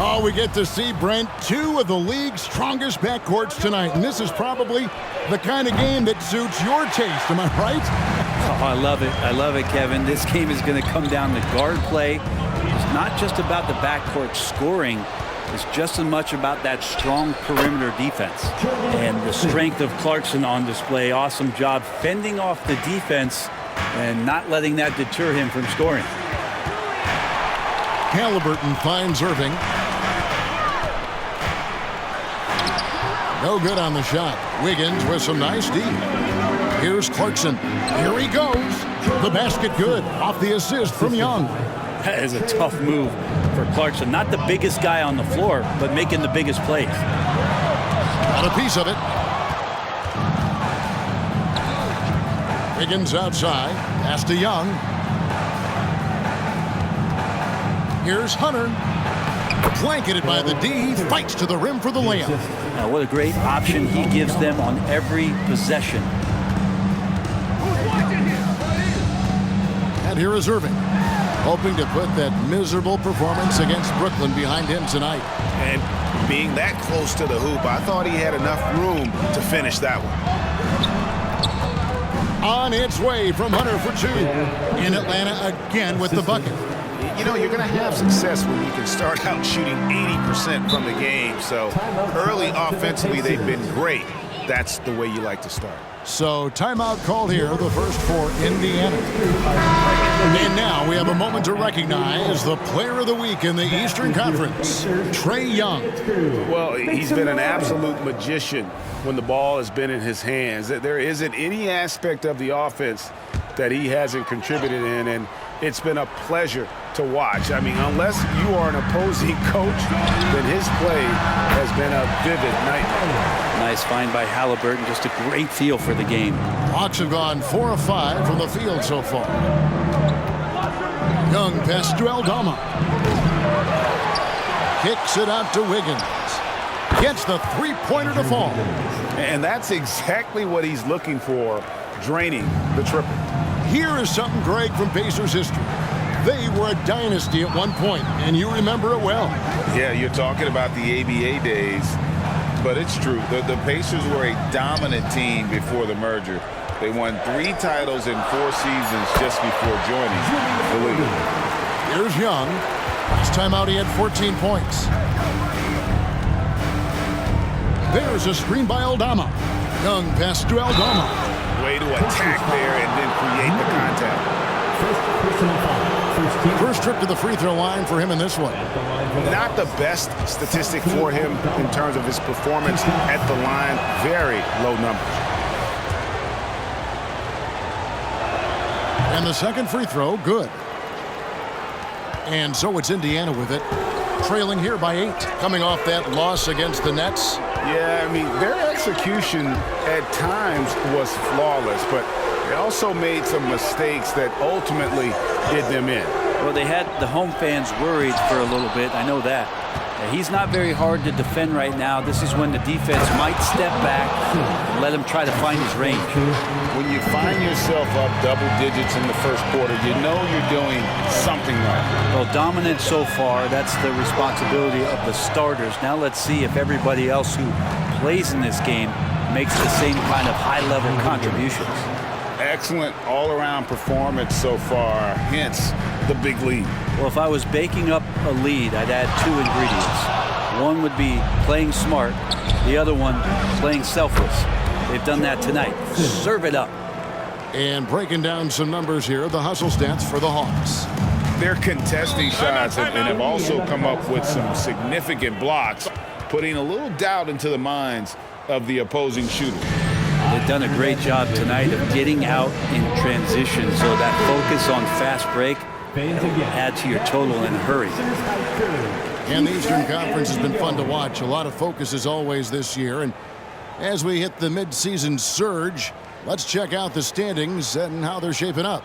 Oh, we get to see, Brent, two of the league's strongest backcourts tonight. And this is probably the kind of game that suits your taste. Am I right? Oh, I love it. I love it, Kevin. This game is going to come down to guard play. It's not just about the backcourt scoring. It's just as much about that strong perimeter defense. And the strength of Clarkson on display. Awesome job fending off the defense and not letting that deter him from scoring. Halliburton finds Irving. No good on the shot. Wiggins with some nice D. Here's Clarkson. Here he goes. The basket good. Off the assist from Young. That is a tough move for Clarkson. Not the biggest guy on the floor, but making the biggest plays. Got a piece of it. Wiggins outside. Pass to Young. Here's Hunter. Blanketed by the D. Fights to the rim for the layup. Now, what a great option he gives them on every possession. And here is Irving, hoping to put that miserable performance against Brooklyn behind him tonight. And being that close to the hoop, I thought he had enough room to finish that one. On its way from Hunter for two. In Atlanta again with the bucket. You know, you're going to have success when you can start out shooting 80% from the game. So early offensively, they've been great. That's the way you like to start. So timeout called here, the first for Indiana. And now we have a moment to recognize the player of the week in the Eastern Conference, Trae Young. Well, he's been an absolute magician when the ball has been in his hands. There isn't any aspect of the offense that he hasn't contributed in, and it's been a pleasure to watch. I mean, unless you are an opposing coach, then his play has been a vivid nightmare. Nice find by Halliburton. Just a great feel for the game. Hawks have gone 4 of 5 from the field so far. Young pass to Aldama. Kicks it out to Wiggins. Gets the three-pointer to fall. And that's exactly what he's looking for, draining the triple. Here is something, Greg, from Pacers history. They were a dynasty at one point, and you remember it well. Yeah, you're talking about the ABA days, but it's true. The Pacers were a dominant team before the merger. They won 3 titles in 4 seasons just before joining the league. Here's Young. Last time out, he had 14 points. There's a screen by Aldama. Young pass to Aldama. Way to attack there and then create the contact. First trip to the free throw line for him in this one. Not the best statistic for him in terms of his performance at the line. Very low numbers. And the second free throw, good. And so it's Indiana with it. Trailing here by 8. Coming off that loss against the Nets. Yeah, I mean, their execution at times was flawless, but they also made some mistakes that ultimately did them in. Well, they had the home fans worried for a little bit. I know that. He's not very hard to defend right now. This is when the defense might step back and let him try to find his range. When you find yourself up double digits in the first quarter, you know you're doing something right. Well, dominant so far. That's the responsibility of the starters. Now let's see if everybody else who plays in this game makes the same kind of high-level contributions. Excellent all-around performance so far, hence the big lead. Well, if I was baking up a lead, I'd add 2 ingredients. One would be playing smart. The other one, playing selfless. They've done that tonight. Serve it up. And breaking down some numbers here, the hustle stats for the Hawks. They're contesting shots and have also come up with some significant blocks, putting a little doubt into the minds of the opposing shooter. They've done a great job tonight of getting out in transition, so that focus on fast break add to your total in a hurry. And the Eastern Conference has been fun to watch. A lot of focus as always this year. And as we hit the midseason surge, let's check out the standings and how they're shaping up.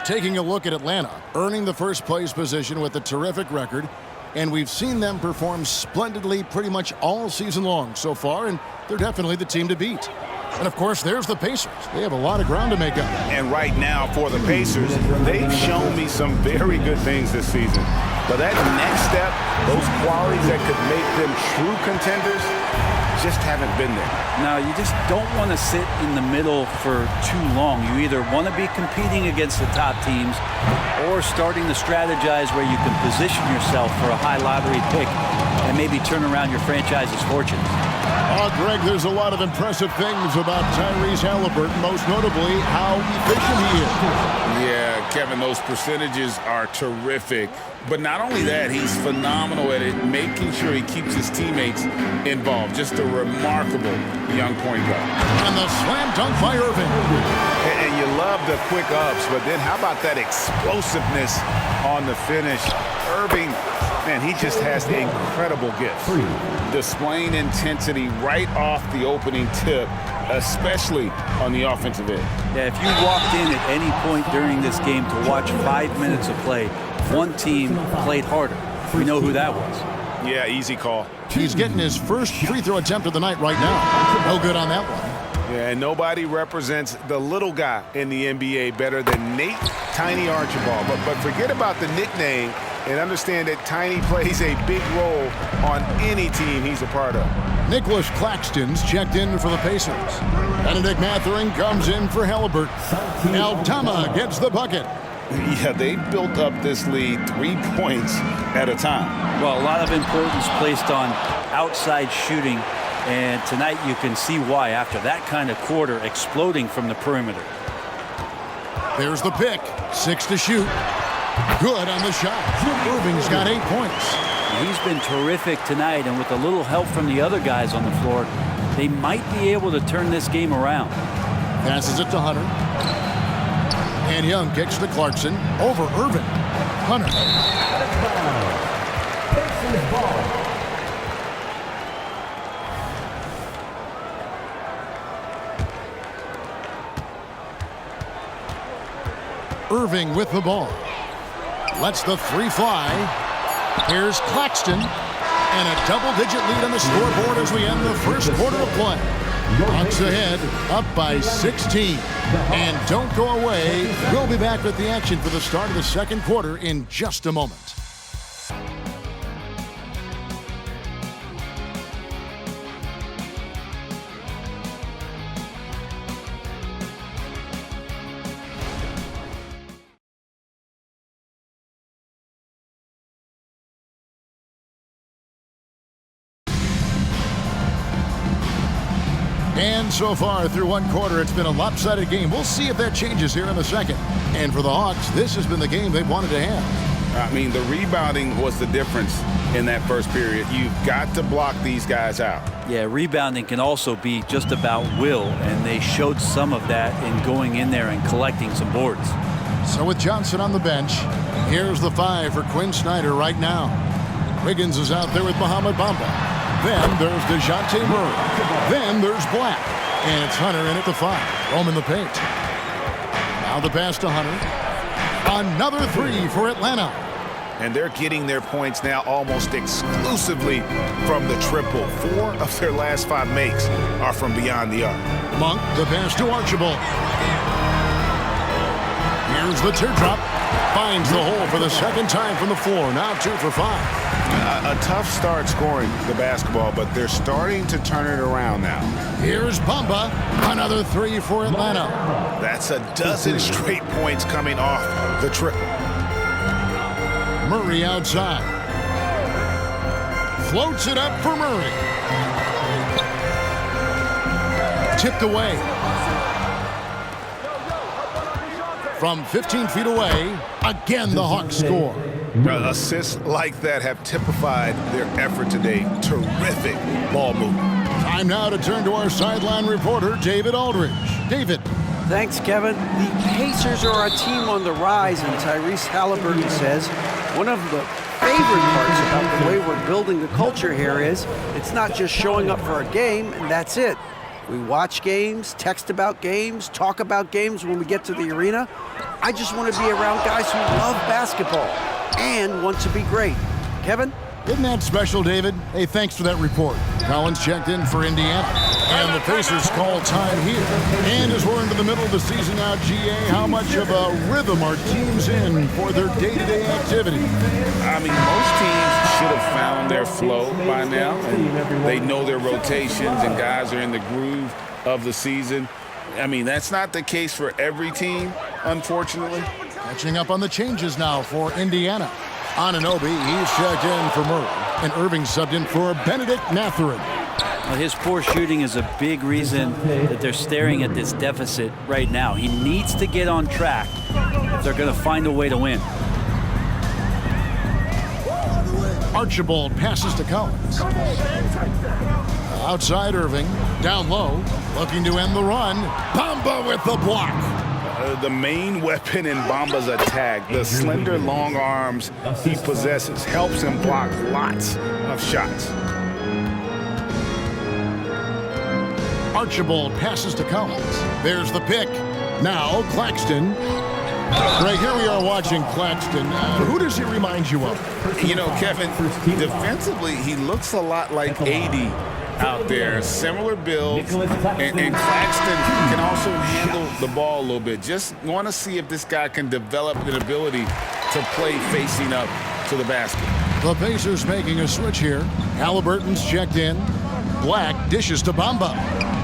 Taking a look at Atlanta, earning the first place position with a terrific record. And we've seen them perform splendidly pretty much all season long so far, and they're definitely the team to beat. And, of course, there's the Pacers. They have a lot of ground to make up. And right now for the Pacers, they've shown me some very good things this season. But that next step, those qualities that could make them true contenders, just haven't been there. Now, you just don't want to sit in the middle for too long. You either want to be competing against the top teams or starting to strategize where you can position yourself for a high lottery pick and maybe turn around your franchise's fortunes. Greg, there's a lot of impressive things about Tyrese Halliburton, most notably how efficient he is. Yeah, Kevin, those percentages are terrific. But not only that, he's phenomenal at it, making sure he keeps his teammates involved. Just a remarkable young point guard. And the slam dunk by Irving. And you love the quick ups, but then how about that explosiveness on the finish? Irving, man, he just has the incredible gift. Displaying intensity right off the opening tip, especially on the offensive end. Yeah, if you walked in at any point during this game to watch 5 minutes of play, one team played harder. We know who that was. Yeah, easy call. He's getting his first free throw attempt of the night right now. No good on that one. Yeah, and nobody represents the little guy in the NBA better than Nate Tiny Archibald. But forget about the nickname and understand that Tiny plays a big role on any team he's a part of. Nicholas Claxton's checked in for the Pacers. Benedict Mathurin comes in for Halliburton. Altama gets the bucket. Yeah, they built up this lead 3 points at a time. Well, a lot of importance placed on outside shooting, and tonight you can see why after that kind of quarter exploding from the perimeter. There's the pick. 6 to shoot. Good on the shot. Irving's got 8 points. He's been terrific tonight, and with a little help from the other guys on the floor, they might be able to turn this game around. Passes it to Hunter. And Young kicks to Clarkson. Over Irving. Hunter. Irving with the ball. Lets the three fly. Here's Claxton. And a double-digit lead on the scoreboard as we end the first quarter of play. Hawks ahead, up by 16. And don't go away. We'll be back with the action for the start of the second quarter in just a moment. And so far through one quarter, it's been a lopsided game. We'll see if that changes here in the second. And for the Hawks, this has been the game they've wanted to have. I mean, the rebounding was the difference in that first period. You've got to block these guys out. Yeah, rebounding can also be just about will, and they showed some of that in going in there and collecting some boards. So with Johnson on the bench, here's the 5 for Quinn Snyder right now. Wiggins is out there with Mohamed Bamba. Then there's DeJounte Murray. Then there's Black. And it's Hunter in at the 5. Roman the paint. Now the pass to Hunter. Another 3 for Atlanta. And they're getting their points now almost exclusively from the triple. 4 of their last 5 makes are from beyond the arc. Monk, the pass to Archibald. Here's the teardrop. Finds the hole for the second time from the floor. Now 2 for 5. A tough start scoring the basketball, but they're starting to turn it around now. Here's Bamba. Another 3 for Atlanta. That's a dozen straight points coming off the triple. Murray outside. Floats it up for Murray. Tipped away. From 15 feet away, again the Hawks score. Assists like that have typified their effort today. Terrific ball movement. Time now to turn to our sideline reporter, David Aldridge. David. Thanks, Kevin. The Pacers are a team on the rise, and Tyrese Halliburton says one of the favorite parts about the way we're building the culture here is it's not just showing up for a game, and that's it. We watch games, text about games, talk about games when we get to the arena. I just want to be around guys who love basketball and want to be great. Kevin? Isn't that special, David? Hey, thanks for that report. Collins checked in for Indiana. And the Pacers call time here. And as we're into the middle of the season now, GA, how much of a rhythm are teams in for their day-to-day activity? I mean, most teams should have found their flow by now. And they know their rotations and guys are in the groove of the season. I mean, that's not the case for every team, unfortunately. Catching up on the changes now for Indiana. Anunoby, he's checked in for Murray. And Irving subbed in for Benedict Mathurin. Well, his poor shooting is a big reason that they're staring at this deficit right now. He needs to get on track if they're going to find a way to win. Archibald passes to Collins. Outside Irving, down low, looking to end the run. Bamba with the block. The main weapon in Bamba's attack, the slender long arms he possesses, helps him block lots of shots. Archibald passes to Collins. There's the pick. Now Claxton. Right here we are watching Claxton. Who does he remind you of? You know, Kevin, defensively, he looks a lot like AD out there. Similar build. And Claxton can also handle the ball a little bit. Just want to see if this guy can develop an ability to play facing up to the basket. The Pacers making a switch here. Halliburton's checked in. Black dishes to Bamba.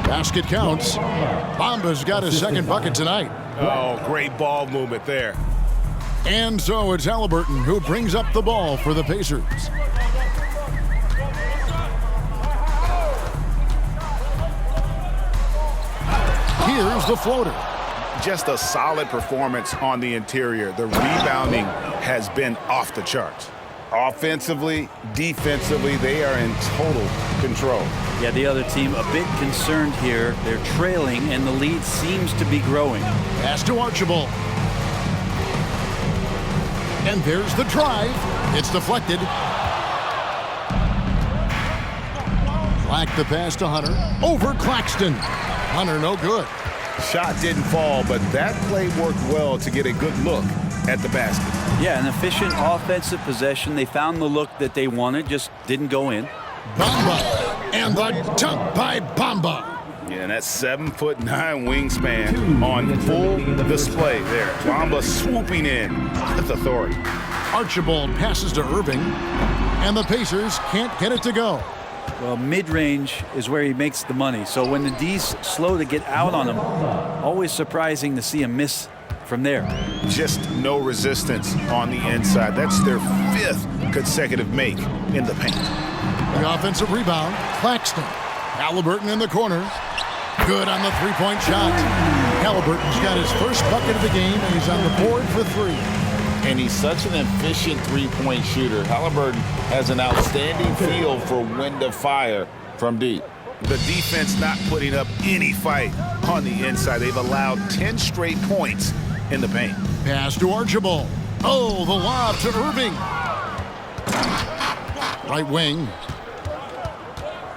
Basket counts. Bamba's got his second bucket tonight. Oh, great ball movement there. And so it's Halliburton who brings up the ball for the Pacers. Here's the floater. Just a solid performance on the interior. The rebounding has been off the charts. Offensively, defensively, they are in total control. Yeah, the other team a bit concerned here. They're trailing, and the lead seems to be growing. Pass to Archibald. And there's the drive. It's deflected. Black the pass to Hunter. Over Claxton. Hunter no good. Shot didn't fall, but that play worked well to get a good look at the basket. Yeah, an efficient offensive possession. They found the look that they wanted, just didn't go in. Bamba. And the dunk by Bamba. Yeah, and that's 7'9" wingspan on full display there. Bamba swooping in with authority. Archibald passes to Irving. And the Pacers can't get it to go. Well, mid-range is where he makes the money. So when the D's slow to get out on him, always surprising to see him miss from there. Just no resistance on the inside. That's their 5th consecutive make in the paint. The offensive rebound, Claxton. Halliburton in the corner. Good on the three-point shot. Halliburton's got his first bucket of the game, and he's on the board for 3. And he's such an efficient three-point shooter. Halliburton has an outstanding feel for when to fire from deep. The defense not putting up any fight on the inside. They've allowed 10 straight points in the paint. Pass to Archibald. Oh, the lob to Irving. Right wing.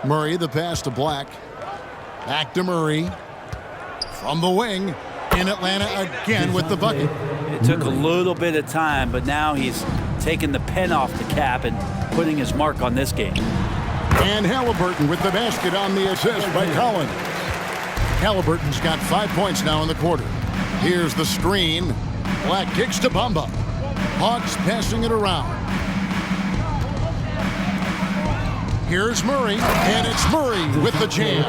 Murray, the pass to Black. Back to Murray. From the wing. In Atlanta again with the bucket. It took a little bit of time, but now he's taking the pen off the cap and putting his mark on this game. And Halliburton with the basket on the assist by Collins. Halliburton's got 5 points now in the quarter. Here's the screen. Black kicks to Bamba. Hawks passing it around. Here's Murray, and it's Murray with the jam.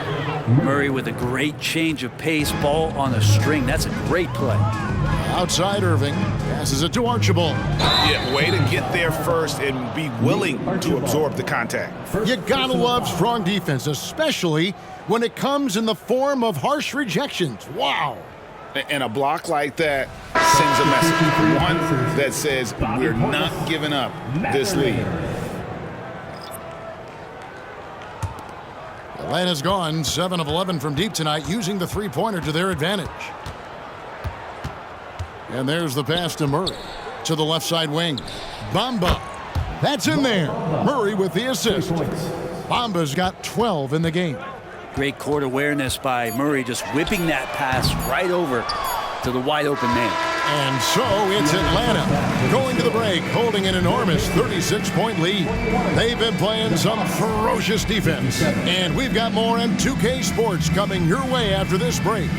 Murray with a great change of pace, ball on a string. That's a great play. Outside Irving, passes it to Archibald. Yeah, way to get there first and be willing to absorb the contact. You gotta love strong defense, especially when it comes in the form of harsh rejections. Wow. And a block like that sends a message. One that says, we're not giving up this lead. Atlanta's gone 7 of 11 from deep tonight, using the three-pointer to their advantage. And there's the pass to Murray to the left side wing. Bamba. That's in there. Murray with the assist. Bamba's got 12 in the game. Great court awareness by Murray, just whipping that pass right over to the wide open man. And so it's Atlanta going to the break, holding an enormous 36-point lead. They've been playing some ferocious defense. And we've got more on 2K Sports coming your way after this break.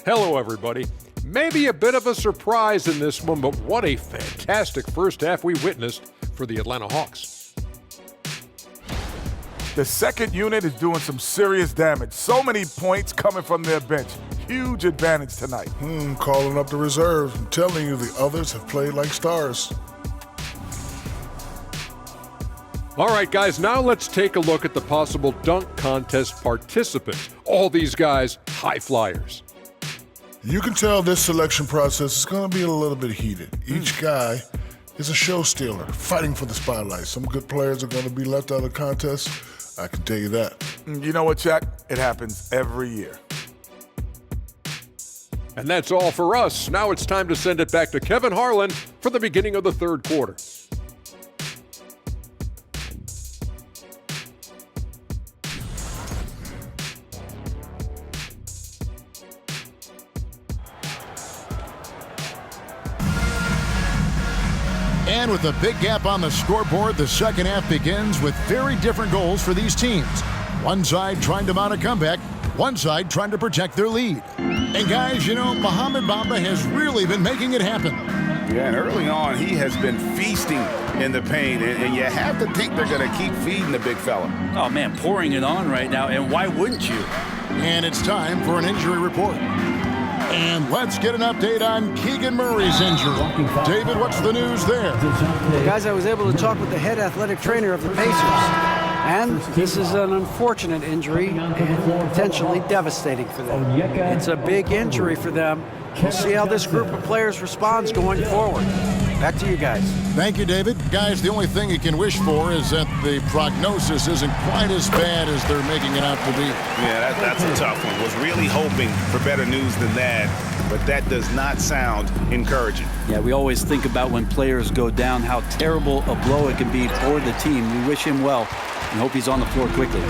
Hello, everybody. Maybe a bit of a surprise in this one, but what a fantastic first half we witnessed for the Atlanta Hawks. The second unit is doing some serious damage. So many points coming from their bench. Huge advantage tonight. Calling up the reserves. I'm telling you, the others have played like stars. All right, guys, now let's take a look at the possible dunk contest participants. All these guys, high flyers. You can tell this selection process is going to be a little bit heated. Each guy is a show stealer, fighting for the spotlight. Some good players are going to be left out of the contest. I can tell you that. You know what, Chuck? It happens every year. And that's all for us. Now it's time to send it back to Kevin Harlan for the beginning of the third quarter. And with a big gap on the scoreboard, the second half begins with very different goals for these teams. One side trying to mount a comeback, one side trying to protect their lead. And guys, you know, Mohamed Bamba has really been making it happen. Yeah, and early on, he has been feasting in the paint, and you have to think they're going to keep feeding the big fella. Oh, man, pouring it on right now, and why wouldn't you? And it's time for an injury report. And let's get an update on Keegan Murray's injury. David, what's the news there? Well, guys, I was able to talk with the head athletic trainer of the Pacers. And this is an unfortunate injury and potentially devastating for them. It's a big injury for them. We'll see how this group of players responds going forward. Back to you guys. Thank you, David. Guys, the only thing you can wish for is that the prognosis isn't quite as bad as they're making it out to be. Yeah, that's a tough one. Was really hoping for better news than that, but that does not sound encouraging. Yeah, we always think about when players go down, how terrible a blow it can be for the team. We wish him well and hope he's on the floor quickly.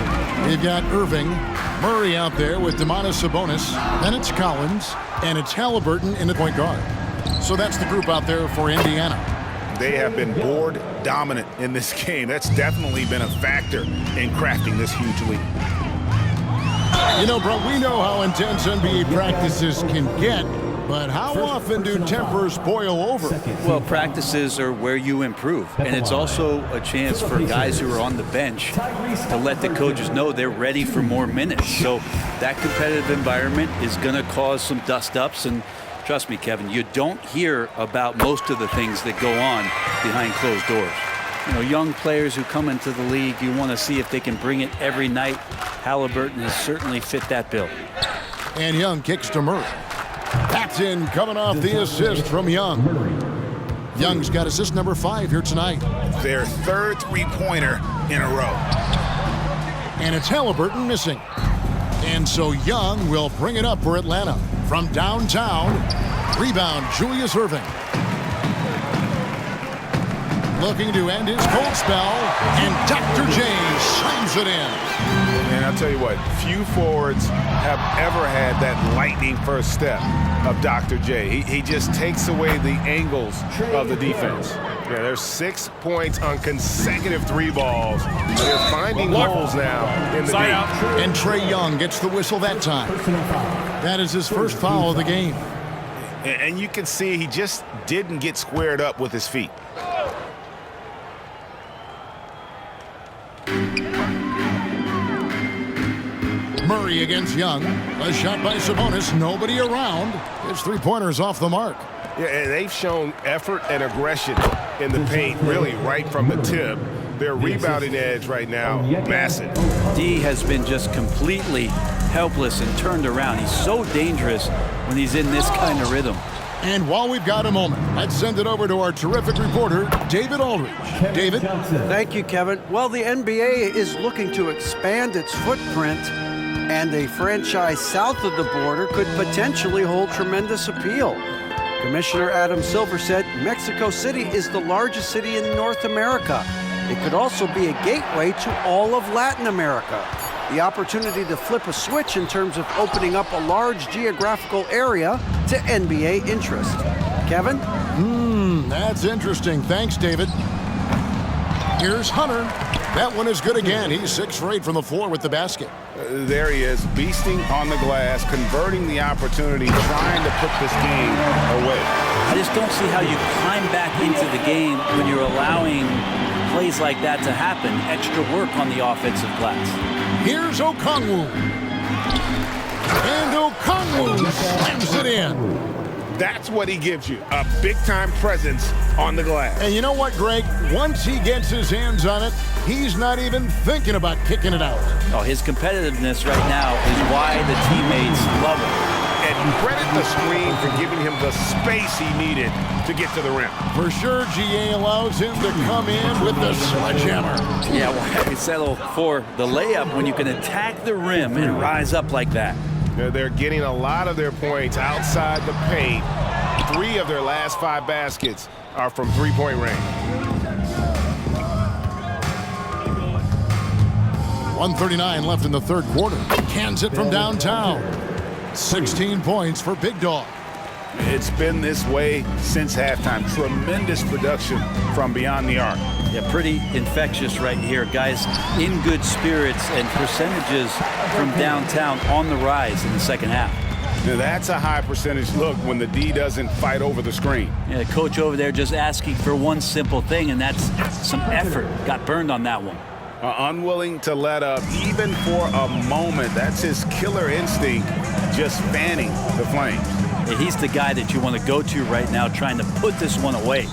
We've got Irving, Murray out there with Domantas Sabonis, then it's Collins, and it's Halliburton in the point guard. So that's the group out there for Indiana. They have been board dominant in this game. That's definitely been a factor in crafting this huge lead. You know, bro, we know how intense NBA practices can get, but how often do tempers boil over? Well, practices are where you improve, and it's also a chance for guys who are on the bench to let the coaches know they're ready for more minutes. So that competitive environment is going to cause some dust-ups, and trust me, Kevin, you don't hear about most of the things that go on behind closed doors. You know, young players who come into the league, you want to see if they can bring it every night. Halliburton has certainly fit that bill. And Young kicks to Murray. That's in, coming off the assist from Young. Young's got assist number 5 here tonight. Their third three-pointer in a row. And it's Halliburton missing. And so Young will bring it up for Atlanta. From downtown, rebound Julius Irving. Looking to end his cold spell, and Dr. J slams it in. And I'll tell you what, few forwards have ever had that lightning first step of Dr. J. He just takes away the angles of the defense. Yeah, there's 6 points on consecutive 3 balls. They're finding holes now in the game. And Trae Young gets the whistle that time. That is his first foul of the game. And you can see he just didn't get squared up with his feet. Murray against Young. A shot by Sabonis. Nobody around. His three-pointer's off the mark. Yeah, and they've shown effort and aggression in the paint, really right from the tip. Their rebounding edge right now, massive. D has been just completely helpless and turned around. He's so dangerous when he's in this kind of rhythm. And while we've got a moment, let's send it over to our terrific reporter, David Aldridge. David? Thank you, Kevin. Well, the NBA is looking to expand its footprint, and a franchise south of the border could potentially hold tremendous appeal. Commissioner Adam Silver said Mexico City is the largest city in North America. It could also be a gateway to all of Latin America. The opportunity to flip a switch in terms of opening up a large geographical area to NBA interest. Kevin? That's interesting. Thanks, David. Here's Hunter. That one is good again. He's 6 for 8 from the floor with the basket. There he is, beasting on the glass, converting the opportunity, trying to put this game away. I just don't see how you climb back into the game when you're allowing plays like that to happen. Extra work on the offensive glass. Here's Okongwu. And Okongwu slams it in. That's what he gives you, a big-time presence on the glass. And you know what, Greg? Once he gets his hands on it, he's not even thinking about kicking it out. Oh, his competitiveness right now is why the teammates love him. And credit the screen for giving him the space he needed to get to the rim. For sure, GA allows him to come in with the sledgehammer. Yeah, why well, settle for the layup when you can attack the rim and rise up like that? They're getting a lot of their points outside the paint. 3 of their last 5 baskets are from three-point range. 1:39 left in the third quarter. Cans it from downtown. 16 points for Big Dog. It's been this way since halftime. Tremendous production from beyond the arc. Yeah, pretty infectious right here. Guys in good spirits and percentages from downtown on the rise in the second half. Now that's a high percentage look when the D doesn't fight over the screen. Yeah, the coach over there just asking for one simple thing, and that's some effort. Got burned on that one. Unwilling to let up even for a moment. That's his killer instinct, just fanning the flames. Yeah, he's the guy that you want to go to right now, trying to put this one away.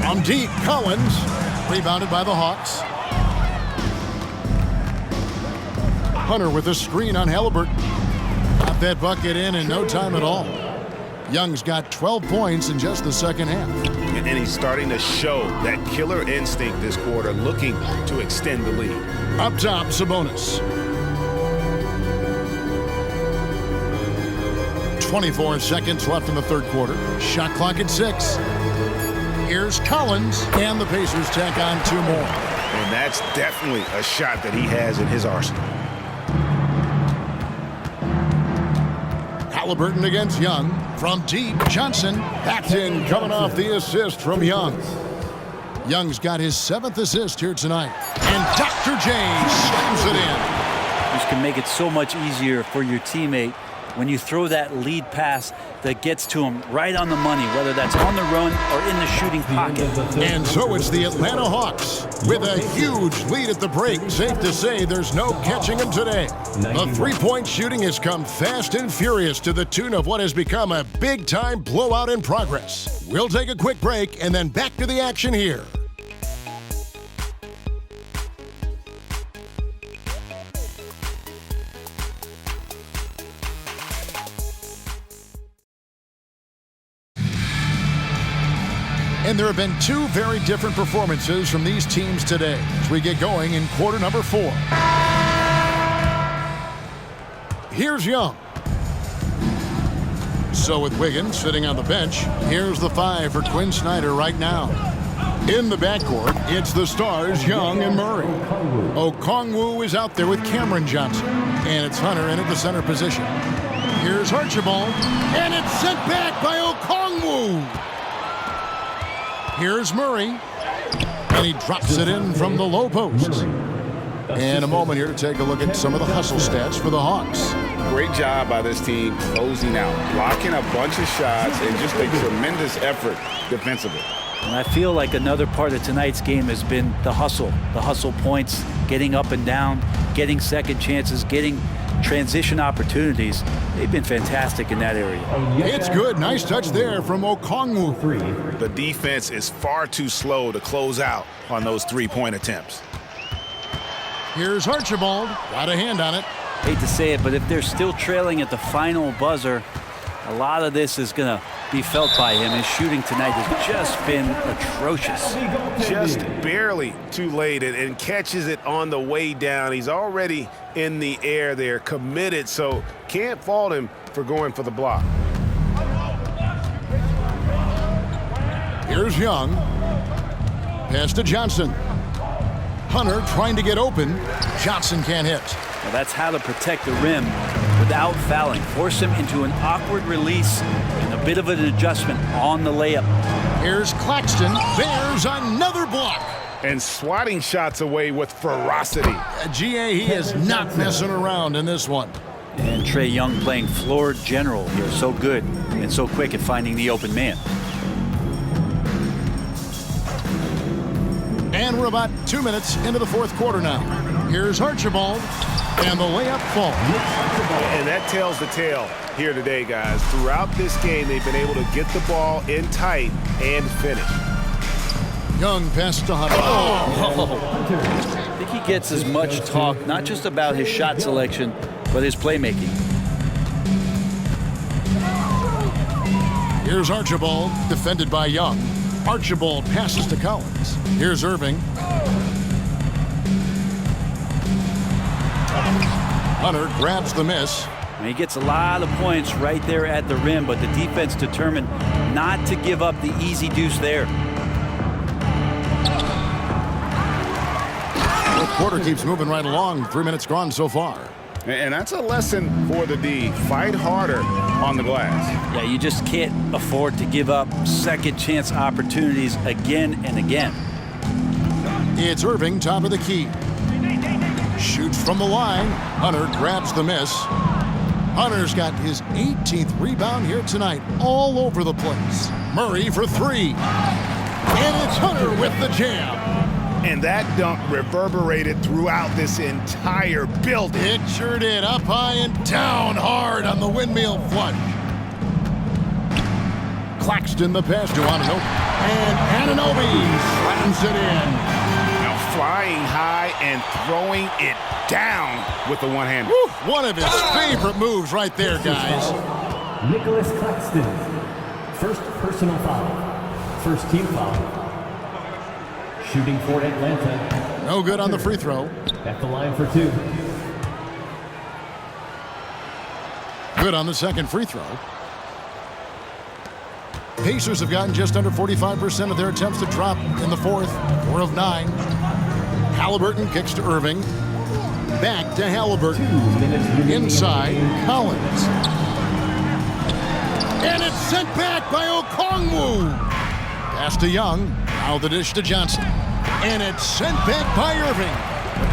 From deep, Collins, rebounded by the Hawks. Hunter with a screen on Halliburton. Got that bucket in no time at all. Young's got 12 points in just the second half. And he's starting to show that killer instinct this quarter, looking to extend the lead. Up top, Sabonis. 24 seconds left in the third quarter. Shot clock at 6. Here's Collins, and the Pacers tack on 2 more. And that's definitely a shot that he has in his arsenal. Halliburton against Young. From deep, Johnson. Backed in, coming off the assist from Young. Young's got his 7th assist here tonight. And Dr. J slams it in. This can make it so much easier for your teammate when you throw that lead pass that gets to him right on the money, whether that's on the run or in the shooting pocket. And so it's the Atlanta Hawks with a huge lead at the break. Safe to say there's no catching them today. The three-point shooting has come fast and furious to the tune of what has become a big-time blowout in progress. We'll take a quick break and then back to the action here. And there have been 2 very different performances from these teams today as we get going in quarter number 4. Here's Young. So with Wiggins sitting on the bench, here's the 5 for Quinn Snyder right now. In the backcourt, it's the stars Young and Murray. Okongwu is out there with Cameron Johnson. And it's Hunter in at the center position. Here's Archibald. And it's sent back by Okongwu. Here's Murray, and he drops it in from the low post. And a moment here to take a look at some of the hustle stats for the Hawks. Great job by this team closing out, blocking a bunch of shots, and just a tremendous effort defensively. And I feel like another part of tonight's game has been the hustle points, getting up and down, getting second chances, getting transition opportunities. They've been fantastic in that area. It's good. Nice touch there from Okongwu. The defense is far too slow to close out on those three-point attempts. Here's Archibald. Got a hand on it. Hate to say it, but if they're still trailing at the final buzzer, a lot of this is going to be felt by him. His shooting tonight has just been atrocious. Just barely too late and catches it on the way down. He's already in the air there, committed, so can't fault him for going for the block. Here's Young. Pass to Johnson. Hunter trying to get open. Johnson can't hit. Well, that's how to protect the rim without fouling. Force him into an awkward release and a bit of an adjustment on the layup. Here's Claxton. There's another block. And swatting shots away with ferocity. GA, he is not messing around in this one. And Trae Young playing floor general here. So good and so quick at finding the open man. And we're about 2 minutes into the fourth quarter now. Here's Archibald, and the layup falls. And that tells the tale here today, guys. Throughout this game, they've been able to get the ball in tight and finish. Young pass to Hunter. I think he gets as much talk, not just about his shot selection, but his playmaking. Here's Archibald, defended by Young. Archibald passes to Collins. Here's Irving. Hunter grabs the miss. And he gets a lot of points right there at the rim, but the defense determined not to give up the easy deuce there. The quarter keeps moving right along. 3 minutes gone so far. And that's a lesson for the D. Fight harder on the glass. Yeah, you just can't afford to give up second chance opportunities again and again. It's Irving, top of the key. Shoots from the line. Hunter grabs the miss. Hunter's got his 18th rebound here tonight, all over the place. Murray for three. And it's Hunter with the jam. And that dunk reverberated throughout this entire building. It sure did. Up high and down hard on the windmill flush. Claxton the pass to Anunoby. And Anunoby slams it in. Now flying high and throwing it down with the one-hander. One of his favorite moves right there, guys. Nicholas Claxton. First personal foul. First team foul. Shooting for Atlanta. No good on the free throw. At the line for two. Good on the second free throw. Pacers have gotten just under 45% of their attempts to drop in the fourth. 4 of 9. Halliburton kicks to Irving. Back to Halliburton. Inside, Collins. And it's sent back by Okongwu. Pass to Young. Now the dish to Johnson. And it's sent back by Irving.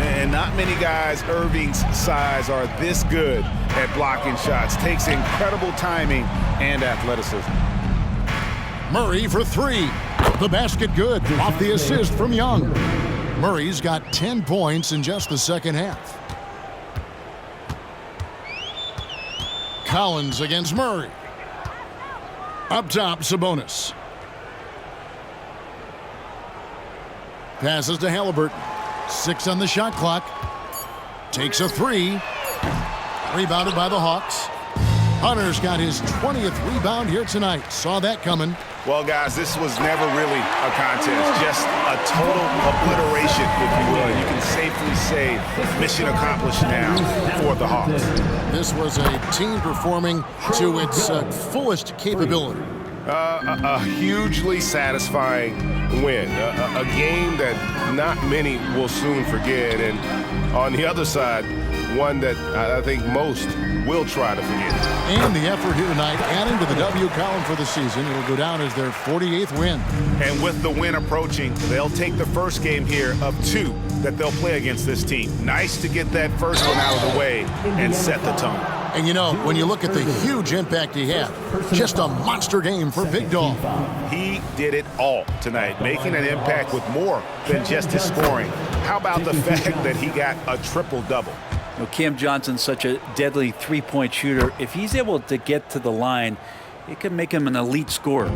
And not many guys Irving's size are this good at blocking shots. Takes incredible timing and athleticism. Murray for three. The basket good. Off the assist from Young. Murray's got 10 points in just the second half. Collins against Murray. Up top, Sabonis. Passes to Halliburton. 6 on the shot clock. Takes a three. Rebounded by the Hawks. Hunter's got his 20th rebound here tonight. Saw that coming. Well, guys, this was never really a contest. Just a total obliteration, if you will. You can safely say mission accomplished now for the Hawks. This was a team performing to its fullest capability. A hugely satisfying win. A game that not many will soon forget. And on the other side, one that I think most will try to forget. And the effort here tonight, adding to the W column for the season. It'll go down as their 48th win. And with the win approaching, they'll take the first game here of 2 that they'll play against this team. Nice to get that first one out of the way and set the tone. And you know, when you look at the huge impact he had, just a monster game for Big Dog. He did it all tonight, making an impact with more than just his scoring. How about the fact that he got a triple-double? You know, Cam Johnson's such a deadly three-point shooter. If he's able to get to the line, it can make him an elite scorer.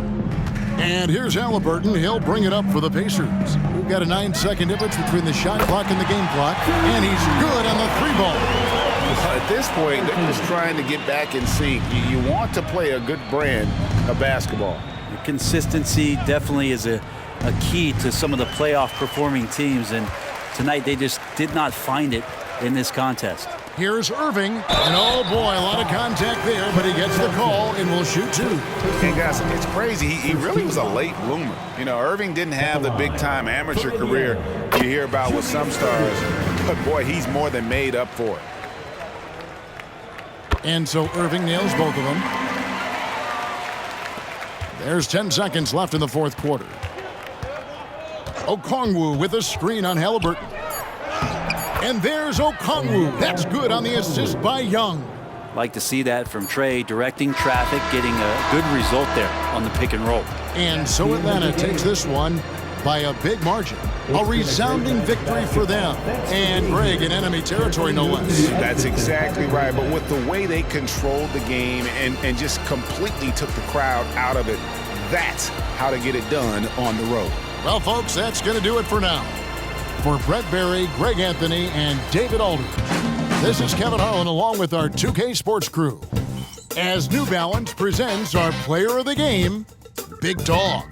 And here's Halliburton. He'll bring it up for the Pacers. We've got a 9-second difference between the shot clock and the game clock. And he's good on the three ball. At this point, they're just trying to get back in sync. You want to play a good brand of basketball. The consistency definitely is a key to some of the playoff performing teams. And tonight they just did not find it in this contest. Here's Irving, and oh boy, a lot of contact there, but he gets the call and will shoot 2. And guys, it's crazy. He really was a late bloomer. You know, Irving didn't have the big-time amateur career you hear about with some stars, but boy, he's more than made up for it. And so Irving nails both of them. There's 10 seconds left in the fourth quarter. Okongwu with a screen on Halliburton. And there's Okongwu. That's good on the assist by Young. Like to see that from Trey, directing traffic, getting a good result there on the pick and roll. And so Atlanta takes this one by a big margin. A resounding victory for them. And Greg in enemy territory, no less. That's exactly right. But with the way they controlled the game and just completely took the crowd out of it, that's how to get it done on the road. Well, folks, that's going to do it for now. For Brett Berry, Greg Anthony, and David Aldridge, this is Kevin Harlan along with our 2K Sports crew as New Balance presents our player of the game, Big Dog.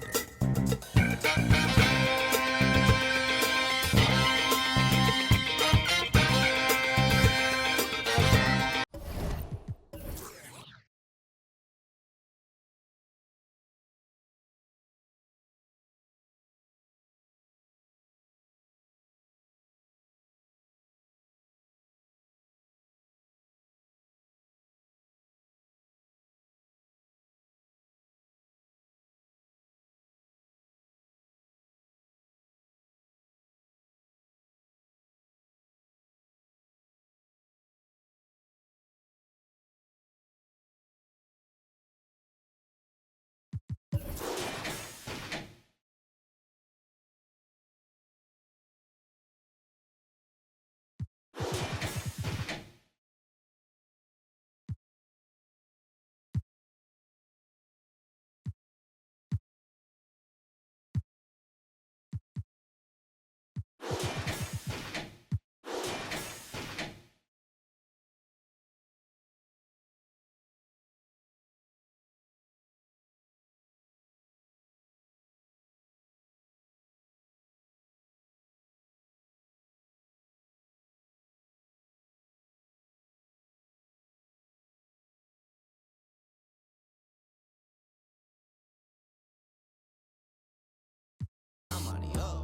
Money up.